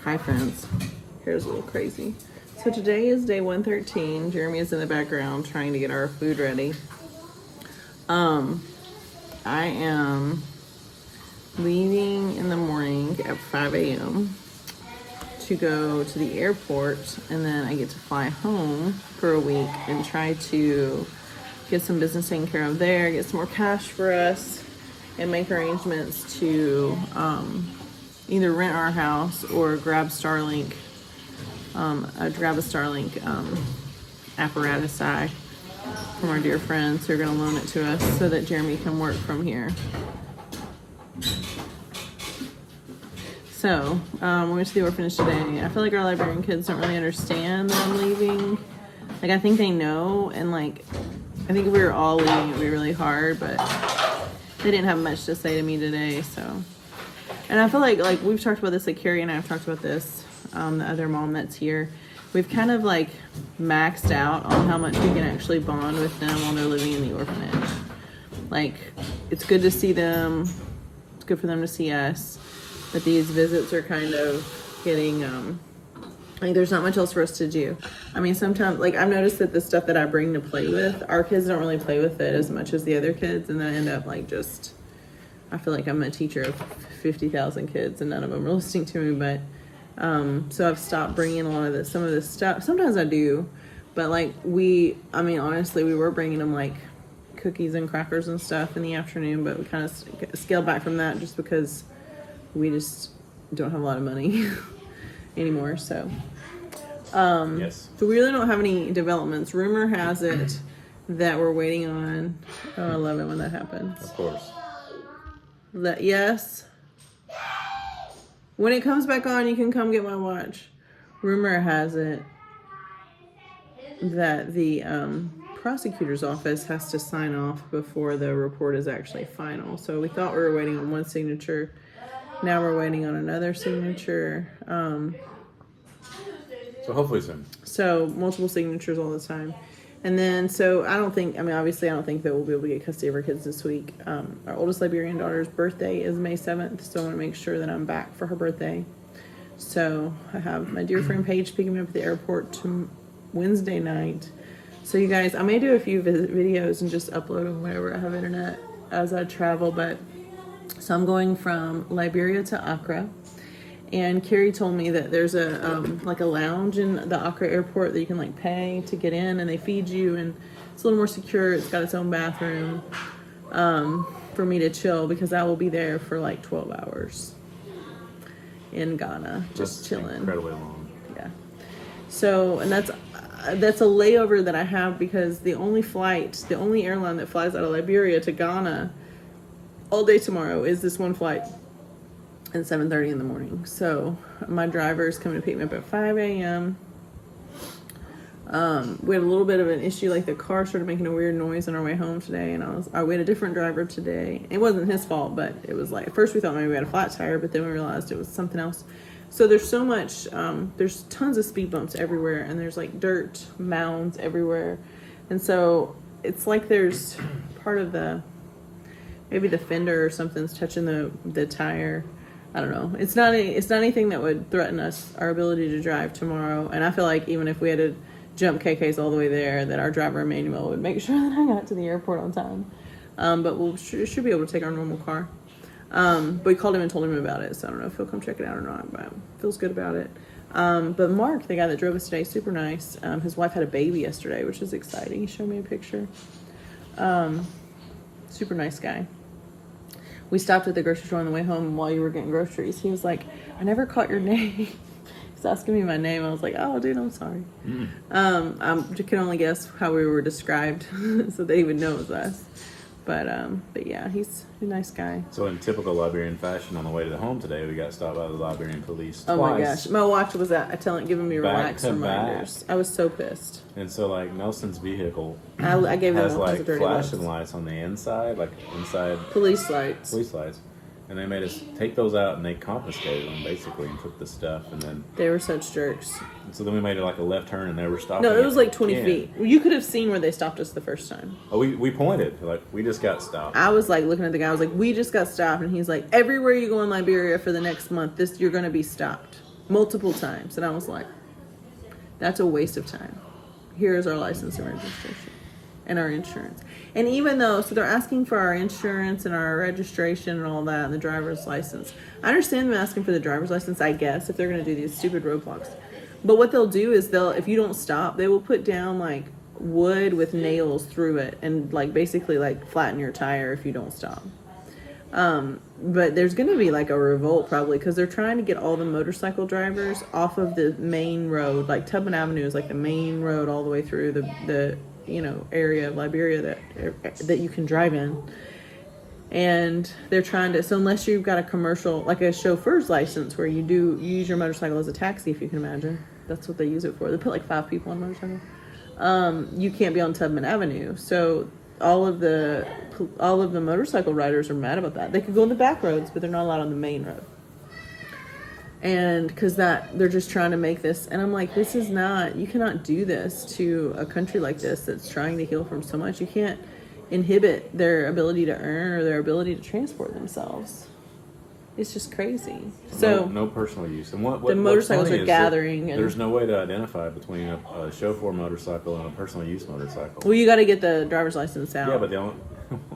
Hi friends, here's a little crazy. So today is day 113. Jeremy is in the background trying to get our food ready. I am leaving in the morning at 5 a.m. to go to the airport, and then I get to fly home for a week and try to get some business taken care of there, get some more cash for us, and make arrangements to either rent our house or grab a Starlink apparatus from our dear friends who are going to loan it to us so that Jeremy can work from here. So, we went to the orphanage today. I feel like our Liberian kids don't really understand that I'm leaving. Like, I think they know, and like, I think if we were all leaving, it would be really hard, but they didn't have much to say to me today, so. And I feel like we've talked about this, like Carrie and I have talked about this, the other mom that's here. We've kind of like maxed out on how much we can actually bond with them while they're living in the orphanage. Like, it's good to see them. It's good for them to see us. But these visits are kind of getting, like, there's not much else for us to do. I mean, sometimes, like, I've noticed that the stuff that I bring to play with, our kids don't really play with it as much as the other kids. And then I end up, like, just, I feel like I'm a teacher of 50,000 kids and none of them are listening to me. But, so I've stopped bringing some of this stuff. Sometimes I do. But, like, honestly, we were bringing them, like, cookies and crackers and stuff in the afternoon. But we kind of scaled back from that just because we just don't have a lot of money anymore, so. Yes. So we really don't have any developments. Rumor has it that we're waiting on. Oh, I love it when that happens. Of course. Yes. When it comes back on, you can come get my watch. Rumor has it that the prosecutor's office has to sign off before the report is actually final. So we thought we were waiting on one signature. Now we're waiting on another signature. So hopefully soon. So multiple signatures all the time. And then, so obviously I don't think that we'll be able to get custody of our kids this week. Our oldest Liberian daughter's birthday is May 7th. So I want to make sure that I'm back for her birthday. So I have my dear friend Paige picking me up at the airport Wednesday night. So you guys, I may do a few videos and just upload them whenever I have internet as I travel, so I'm going from Liberia to Accra, and Carrie told me that there's a lounge in the Accra airport that you can like pay to get in, and they feed you, and it's a little more secure. It's got its own bathroom for me to chill because I will be there for like 12 hours in Ghana, just chilling. Incredibly long. Yeah. So, and that's a layover that I have because the only airline that flies out of Liberia to Ghana all day tomorrow is this one flight at 7:30 in the morning. So my driver is coming to pick me up at 5 a.m. We had a little bit of an issue, like the car started making a weird noise on our way home today, and we had a different driver today. It wasn't his fault, but it was like, at first we thought maybe we had a flat tire, but then we realized it was something else. So there's so much, there's tons of speed bumps everywhere, and there's like dirt mounds everywhere. And so it's like there's part of maybe the fender or something's touching the tire. I don't know. It's not anything that would threaten our ability to drive tomorrow. And I feel like even if we had to jump KK's all the way there, that our driver Emmanuel would make sure that I got to the airport on time. But we should be able to take our normal car. But we called him and told him about it, so I don't know if he'll come check it out or not, but feels good about it. But Mark, the guy that drove us today, super nice. His wife had a baby yesterday, which is exciting. He showed me a picture. Super nice guy. We stopped at the grocery store on the way home while you were getting groceries. He was like, I never caught your name. He was asking me my name. I was like, oh, dude, I'm sorry. I can only guess how we were described so that he would know it was us. But yeah, he's a nice guy. So in typical Liberian fashion, on the way to the home today, we got stopped by the Liberian police twice. Oh my gosh. My watch was giving me relax reminders. Back. I was so pissed. And so like Nelson's vehicle I gave him has like dirty flashing looks. lights on the inside, like inside Police lights. And they made us take those out, and they confiscated them basically and took the stuff, and then they were such jerks. So then we made like a left turn, and they were stopping. No, it was like 20 feet. You could have seen where they stopped us the first time. Oh, we pointed like we just got stopped. I was like looking at the guy. I was like, we just got stopped, and he's like, everywhere you go in Liberia for the next month, you're going to be stopped. multiple times. And I was like, that's a waste of time. Here is our license and registration and our insurance. And even though, so they're asking for our insurance and our registration and all that and the driver's license. I understand them asking for the driver's license, I guess, if they're going to do these stupid roadblocks. But what they'll do is if you don't stop, they will put down like wood with nails through it and like basically like flatten your tire if you don't stop. But there's going to be like a revolt probably because they're trying to get all the motorcycle drivers off of the main road. Like Tubman Avenue is like the main road all the way through the area of Liberia that you can drive in. And they're trying to, so unless you've got a commercial, like a chauffeur's license where you use your motorcycle as a taxi, if you can imagine, that's what they use it for. They put like 5 people on a motorcycle. You can't be on Tubman Avenue. So all of the motorcycle riders are mad about that. They could go on the back roads, but they're not allowed on the main road. And because they're just trying to make this, and I'm like, you cannot do this to a country like this that's trying to heal from so much. You can't inhibit their ability to earn or their ability to transport themselves. It's just crazy. So no personal use. And what the motorcycles are gathering. There's no way to identify between a chauffeur motorcycle and a personal use motorcycle. Well, you got to get the driver's license out. Yeah, but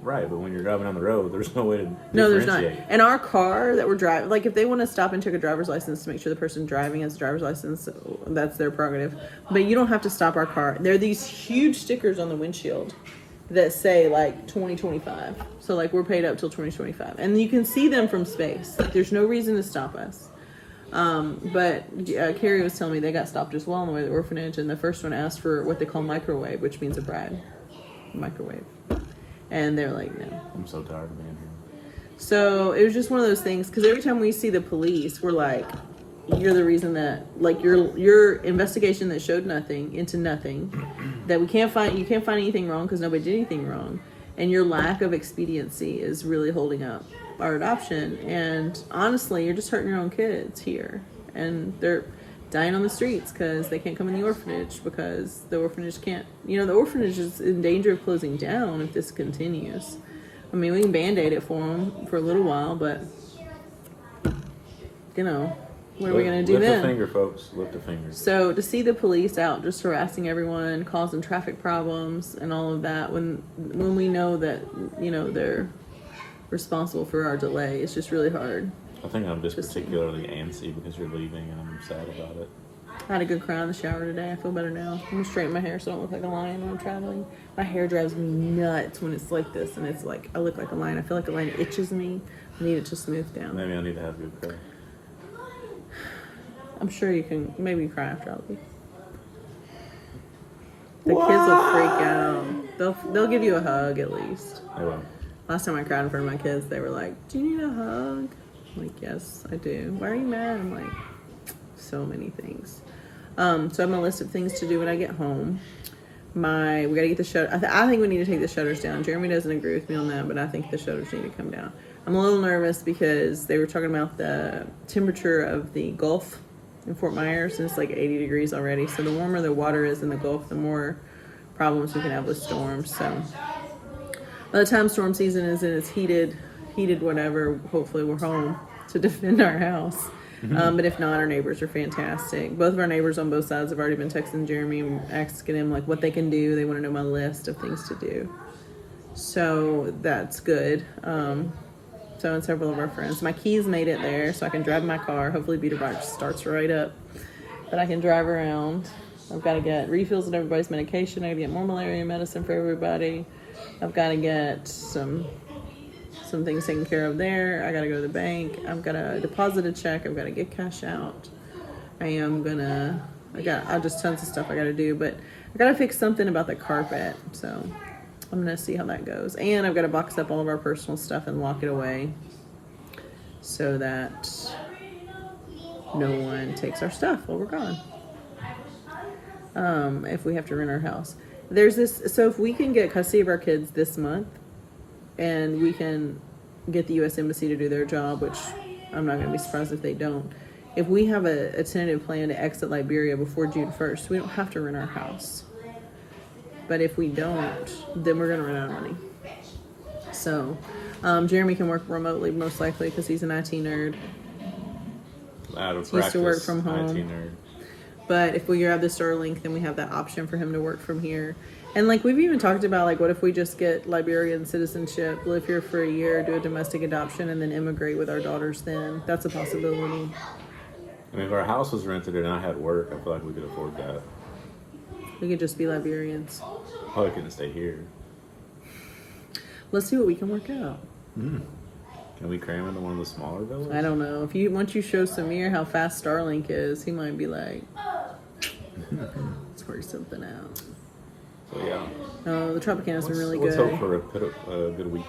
right. But when you're driving on the road, there's no way to No, there's not. And our car that we're driving, like if they want to stop and check a driver's license to make sure the person driving has a driver's license, that's their prerogative. But you don't have to stop our car. There are these huge stickers on the windshield that say like 2025. So like we're paid up till 2025. And you can see them from space. Like there's no reason to stop us. But Carrie was telling me they got stopped as well on the way to the orphanage. And the first one asked for what they call microwave, which means a bride. Microwave. And they're like, no. I'm so tired of being here. So it was just one of those things. Because every time we see the police, we're like, you're the reason that, like, your investigation that showed nothing into nothing, that you can't find anything wrong because nobody did anything wrong, and your lack of expediency is really holding up our adoption. And honestly, you're just hurting your own kids here, and they're dying on the streets because they can't come in the orphanage because the orphanage can't. The orphanage is in danger of closing down if this continues. I mean, we can band-aid it for them for a little while, but what are we going to do then? Lift a finger, folks. Lift a finger. So to see the police out just harassing everyone, causing traffic problems and all of that, when we know that, they're responsible for our delay, it's just really hard. I think I'm just particularly antsy because you're leaving and I'm sad about it. I had a good cry in the shower today. I feel better now. I'm going to straighten my hair so I don't look like a lion when I'm traveling. My hair drives me nuts when it's like this and it's like I look like a lion. I feel like a lion itches me. I need it to smooth down. Maybe I need to have you cry. I'm sure you can maybe cry after I leave. The kids will freak out. They'll give you a hug at least. They will. Last time I cried in front of my kids, they were like, "Do you need a hug?" I'm like, "Yes, I do." "Why are you mad?" I'm like, so many things. So I have a list of things to do when I get home. We gotta get the shutter. I think we need to take the shutters down. Jeremy doesn't agree with me on that, but I think the shutters need to come down. I'm a little nervous because they were talking about the temperature of the Gulf in Fort Myers, and it's like 80 degrees already. So the warmer the water is in the Gulf, the more problems we can have with storms. So by the time storm season is in its heated whatever, hopefully we're home to defend our house. But if not, our neighbors are fantastic. Both of our neighbors on both sides have already been texting Jeremy and asking him like what they can do. They want to know my list of things to do. So that's good. So and several of our friends. My keys made it there, so I can drive my car. Hopefully Beater Bike starts right up. But I can drive around. I've got to get refills of everybody's medication. I got to get more malaria medicine for everybody. I've got to get some things taken care of there. I got to go to the bank. I've got to deposit a check. I've got to get cash out. I got just tons of stuff I got to do. But I got to fix something about the carpet. So I'm going to see how that goes. And I've got to box up all of our personal stuff and lock it away so that no one takes our stuff while we're gone. If we have to rent our house. So if we can get custody of our kids this month and we can get the U.S. Embassy to do their job, which I'm not going to be surprised if they don't. If we have a tentative plan to exit Liberia before June 1st, we don't have to rent our house. But if we don't, then we're going to run out of money. So Jeremy can work remotely most likely because he's an IT nerd. out of He used to work practice, from home. IT nerd. But if we grab the Starlink, then we have that option for him to work from here. And like we've even talked about, like what if we just get Liberian citizenship, live here for a year, do a domestic adoption, and then immigrate with our daughters? Then that's a possibility. I mean, if our house was rented and I had work, I feel like we could afford that. We could just be Liberians. Probably couldn't stay here. Let's see what we can work out. Can we cram into one of the smaller villas? I don't know. Once you show Samir how fast Starlink is, he might be like, let's work something out. So yeah. Oh, the Tropicana's been really let's good. hope for a good week.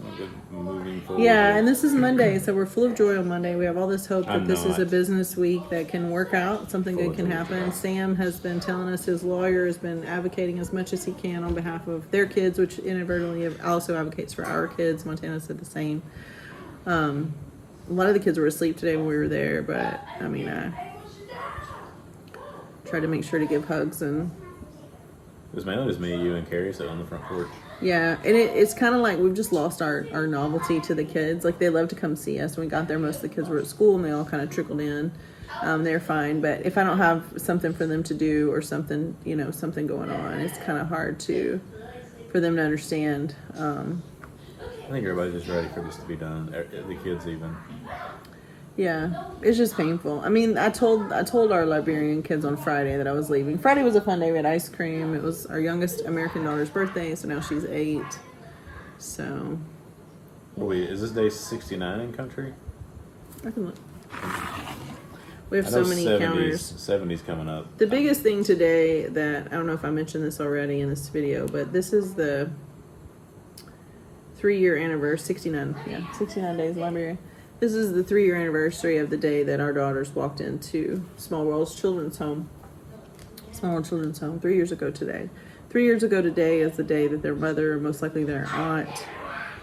A good moving forward. Yeah, and this is Monday, so we're full of joy on Monday. We have all this hope that this is a business week that can work out. Something good can happen. Sam has been telling us his lawyer has been advocating as much as he can on behalf of their kids, which inadvertently also advocates for our kids. Montana said the same. A lot of the kids were asleep today when we were there, but I mean, I tried to make sure to give hugs and. It was mainly just me, you, and Carrie sitting on the front porch. Yeah, and it's kind of like we've just lost our novelty to the kids. Like they love to come see us. When we got there, most of the kids were at school and they all kind of trickled in. They're fine, but if I don't have something for them to do or something, something going on, it's kind of hard for them to understand. I think everybody's just ready for this to be done. The kids even. Yeah, it's just painful. I mean, I told our Liberian kids on Friday that I was leaving. Friday was a fun day. We had ice cream. It was our youngest American daughter's birthday, so now she's 8. So. Wait, is this day 69 in country? I can look. We have so many counters. 70s coming up. The biggest thing today that I don't know if I mentioned this already in this video, but this is the 3-year anniversary. 69 days in Liberia. This is the 3-year anniversary of the day that our daughters walked into Small World Children's Home. 3 years ago today. 3 years ago today is the day that their mother, or most likely their aunt,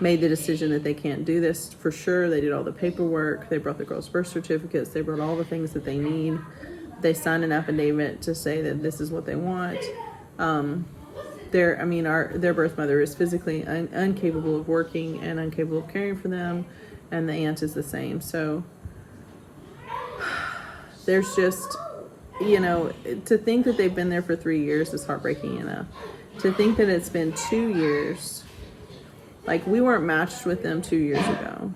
made the decision that they can't do this for sure. They did all the paperwork. They brought the girls' birth certificates. They brought all the things that they need. They signed an affidavit to say that this is what they want. Their birth mother is physically incapable of working and incapable of caring for them. And the aunt is the same. So there's just, to think that they've been there for 3 years is heartbreaking enough. To think that it's been 2 years, like we weren't matched with them 2 years ago.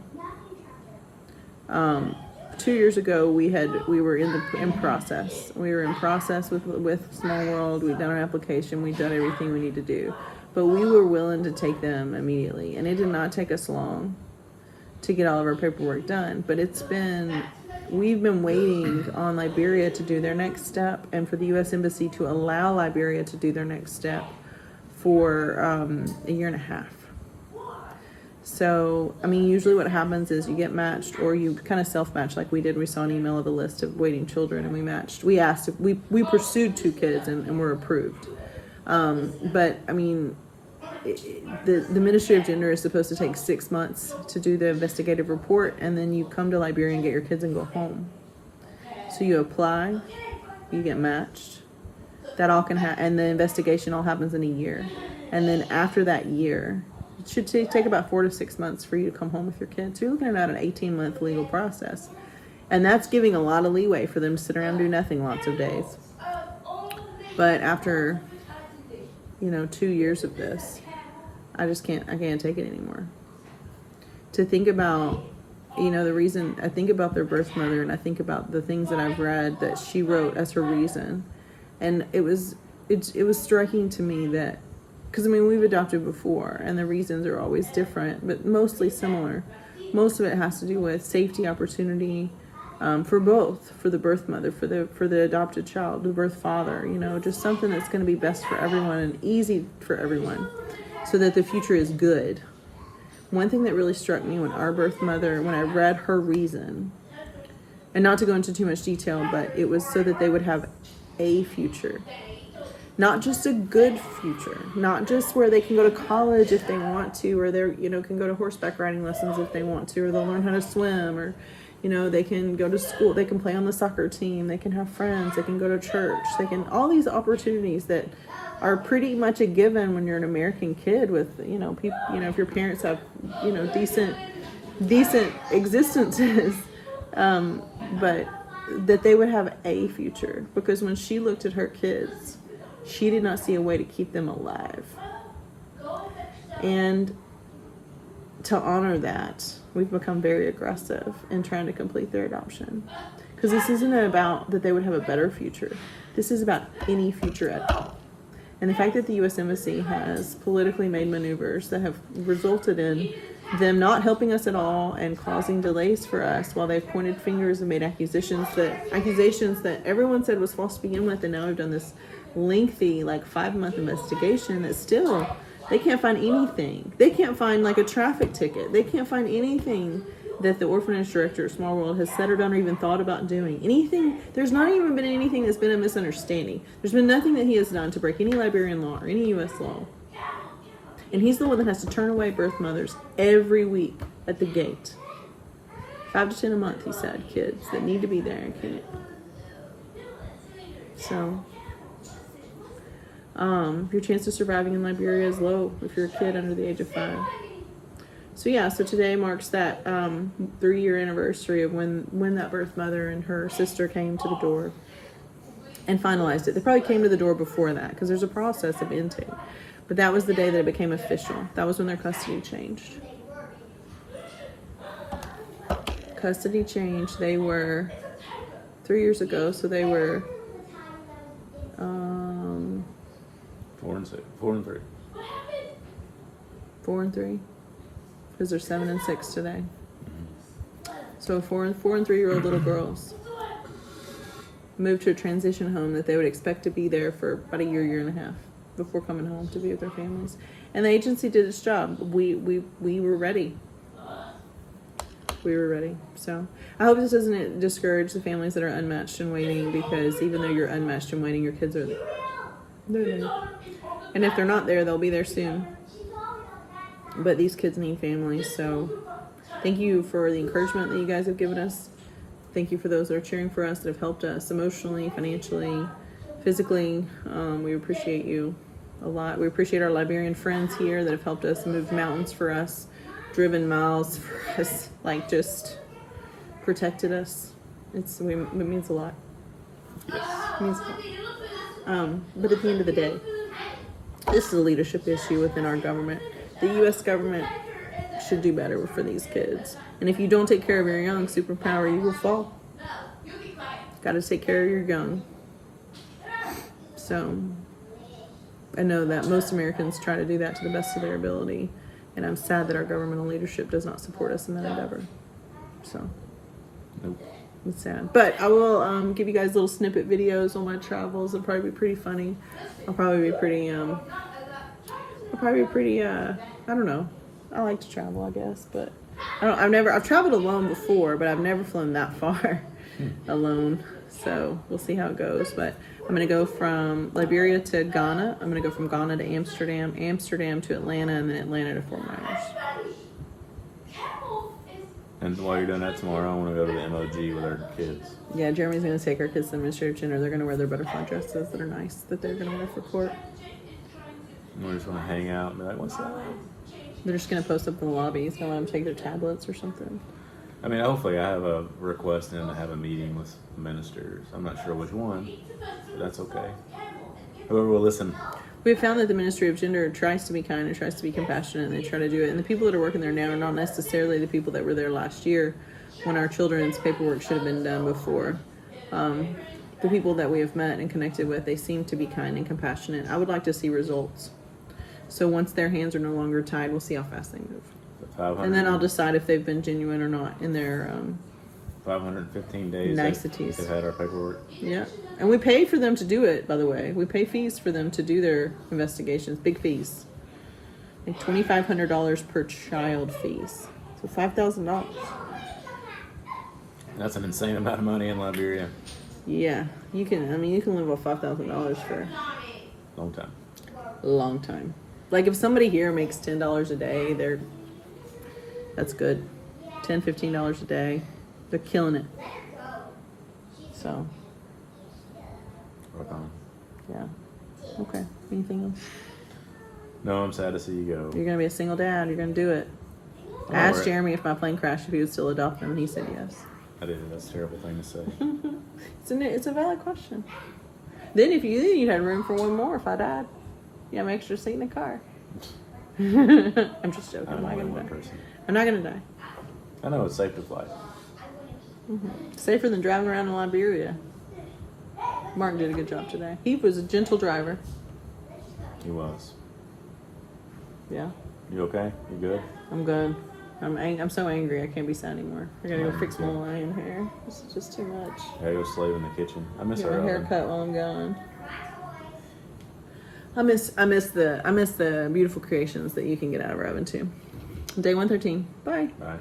2 years ago, we were in process. We were in process with Small World. We'd done our application. We'd done everything we need to do. But we were willing to take them immediately. And it did not take us long to get all of our paperwork done, but we've been waiting on Liberia to do their next step and for the U.S. Embassy to allow Liberia to do their next step for a year and a half. So, usually what happens is you get matched or you kind of self-match like we did. We saw an email of a list of waiting children and we matched. We asked, we pursued 2 kids and were approved. The Ministry of Gender is supposed to take 6 months to do the investigative report, and then you come to Liberia and get your kids and go home. So you apply, you get matched. That all can happen, and the investigation all happens in a year. And then after that year, it should take about 4 to 6 months for you to come home with your kids. So you're looking at about an 18-month legal process. And that's giving a lot of leeway for them to sit around and do nothing lots of days. But after 2 years of this, I can't take it anymore. To think about, the reason I think about their birth mother and I think about the things that I've read that she wrote as her reason. And it was striking to me that, because we've adopted before and the reasons are always different, but mostly similar. Most of it has to do with safety, opportunity, for both, for the birth mother, for the adopted child, the birth father, just something that's going to be best for everyone and easy for everyone so that the future is good. One thing that really struck me when our birth mother, when I read her reason, and not to go into too much detail, but it was so that they would have a future. Not just a good future, not just where they can go to college if they want to, or they can go to horseback riding lessons if they want to, or they'll learn how to swim, or they can go to school, they can play on the soccer team, they can have friends, they can go to church, all these opportunities that are pretty much a given when you're an American kid with, people, if your parents have, decent existences. But that they would have a future, because when she looked at her kids, she did not see a way to keep them alive. And to honor that, we've become very aggressive in trying to complete their adoption. Because this isn't about that they would have a better future. This is about any future at all. And the fact that the U.S. Embassy has politically made maneuvers that have resulted in them not helping us at all and causing delays for us, while they've pointed fingers and made accusations that everyone said was false to begin with, and now we've done this lengthy, like 5-month investigation that still, they can't find anything. They can't find like a traffic ticket. They can't find anything that the orphanage director at Small World has said or done or even thought about doing. Anything, there's not even been anything that's been a misunderstanding. There's been nothing that he has done to break any Liberian law or any U.S. law. And he's the one that has to turn away birth mothers every week at the gate. 5 to 10 a month, he said, kids that need to be there and can't. So, your chance of surviving in Liberia is low if you're a kid under the age of 5. So yeah, so today marks that 3-year anniversary of when that birth mother and her sister came to the door and finalized it. They probably came to the door before that, because there's a process of intake. But that was the day that it became official. That was when their custody changed. Custody changed. They were 3 years ago, so they were 4 and 3. 4 and 3. Because they're 7 and 6 today. So 4 and 3-year-old little girls moved to a transition home that they would expect to be there for about a year and a half before coming home to be with their families. And the agency did its job. We were ready. We were ready. So I hope this doesn't discourage the families that are unmatched and waiting, because even though you're unmatched and waiting, your kids are there. They're there. And if they're not there, they'll be there soon. But these kids need families. So thank you for the encouragement that you guys have given us. Thank you for those that are cheering for us, that have helped us emotionally, financially, physically. We appreciate you a lot. We appreciate our Liberian friends here that have helped us, move mountains for us, driven miles for us, like just protected us. It means a lot. Yes. It means a lot. But at the end of the day, this is a leadership issue within our government. The U.S. government should do better for these kids. And if you don't take care of your young, superpower, you will fall. Got to take care of your young. So I know that most Americans try to do that to the best of their ability. And I'm sad that our governmental leadership does not support us in that endeavor. So Nope. it's sad. But I will give you guys little snippet videos on my travels. It'll probably be pretty funny. I'll probably be pretty, I don't know. I like to travel, I guess, but I've traveled alone before, but I've never flown that far alone. So we'll see how it goes. But I'm going to go from Liberia to Ghana. I'm going to go from Ghana to Amsterdam, Amsterdam to Atlanta, and then Atlanta to Fort Myers. And while you're doing that tomorrow, I want to go to the MOG with our kids. Yeah, Jeremy's going to take our kids to the administrative dinner. They're going to wear their butterfly dresses that are nice, that they're going to wear for court. And we're just going to hang out and be like, what's that? They're just going to post up in the lobby. He's going to let them take their tablets or something. I mean, hopefully I have a request in to have a meeting with ministers. I'm not sure which one, but that's okay. Whoever will listen. We've found that the Ministry of Gender tries to be kind and tries to be compassionate, and they try to do it. And the people that are working there now are not necessarily the people that were there last year when our children's paperwork should have been done before. The people that we have met and connected with, they seem to be kind and compassionate. I would like to see results. So once their hands are no longer tied, we'll see how fast they move. And then I'll decide if they've been genuine or not in their 515 days niceties. They've had our paperwork. Yeah. And we pay for them to do it, by the way. We pay fees for them to do their investigations, big fees. Like $2,500 per child fees. So $5,000. That's an insane amount of money in Liberia. Yeah. You can live off $5,000 for Long time. a long time. Like if somebody here makes $10 a day, that's good. $10, $15 a day. They're killing it. So, Rock on. yeah. Okay. Anything else? No, I'm sad to see you go. You're going to be a single dad. You're going to do it. I asked Jeremy if my plane crashed, if he would still adopt them, and he said yes. I did. That's a terrible thing to say. It's a valid question. Then you'd have room for one more if I died. You have an extra seat in the car. I'm just joking. I'm not only gonna one die. person. I'm not gonna die. I know it's safe to fly. Safer than driving around in Liberia. Mark did a good job today. He was a gentle driver. He was. Yeah, You okay? You good? I'm good. I'm so angry I can't be sad anymore. I gotta go fix my too. lion hair. This is just too much. I go slave in the kitchen. I miss Get our my hair oven. cut while I'm gone. I miss the beautiful creations that you can get out of our oven too. Day 113. Bye. Bye.